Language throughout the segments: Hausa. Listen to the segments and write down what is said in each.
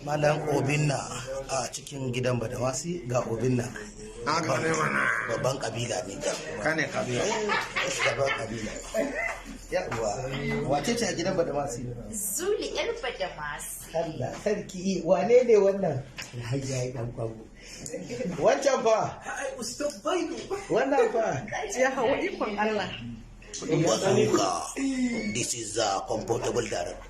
Malam Obinna a cikin gidan Badamasi ga Obinna. Babban kabila ne ga. Kane kabila. Babban kabila. Yawa. Wace ce a gidan Badamasi? Zuli yar Badamasi. Allah sarki wane ne wannan? Hayya dan kwabo. Wancan fa? Ustaz Baidu. Wannan fa? Ya hawa ikon Allah. This is a comfortable direct.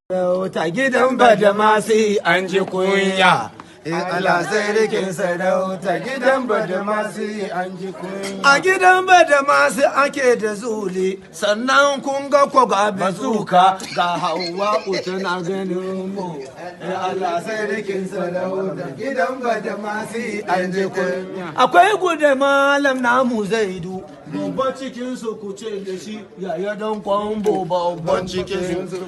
Sarauta gidan Badamasi an ji kunya. Allah sai rikin sarauta gidan Badamasi an ji kunya. A gidan Badamasi ake da zuli, sannan kun ga ko ga bazuka ga Hauwa tana ganin mu. Allah sai rikin sarauta gidan Badamasi an ji kunya. Akwai guda malam namu Zaidu. Babban cikinsu ku ce da shi yaya don kwambo babban cikinsu.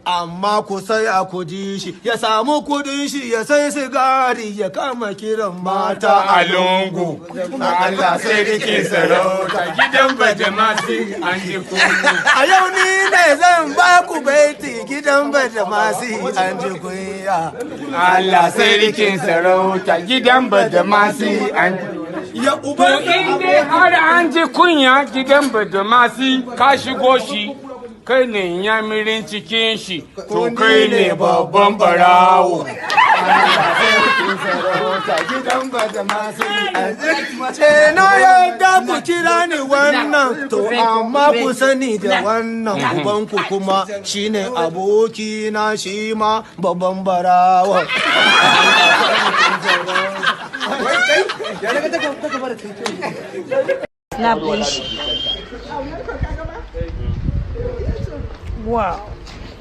Amma ku sai a kuji shi ya samu kudin shi ya sai sigari ya kama kiran mata a lungu. Allah sai rike sarauta gidan Badamasi an ji kunya. A yau ni ne zan ba ku baiti gidan Badamasi an ji kunya. Allah sai rike sarauta gidan Badamasi an ji kunya. Ya uban inda har an ji kunya gidan Badamasi ka shigo shi kai ne yamirin cikin shi to kai ne babban barawo. Ce na yadda ku kira ni wannan to amma ku sani da wannan ubanku kuma shine aboki na shi ma babban barawo. Na bush. Wow,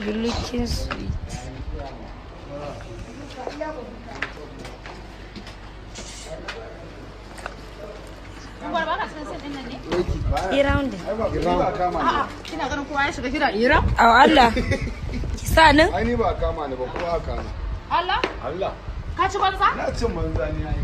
you're looking sweet. Iran din. Kina ganin kowa ya shiga kira Iran? Allah. Ki sa nan? Ai ni ba kama ni ba kowa kama. Allah? Allah. Ka ci banza? Na cin banza ni ai.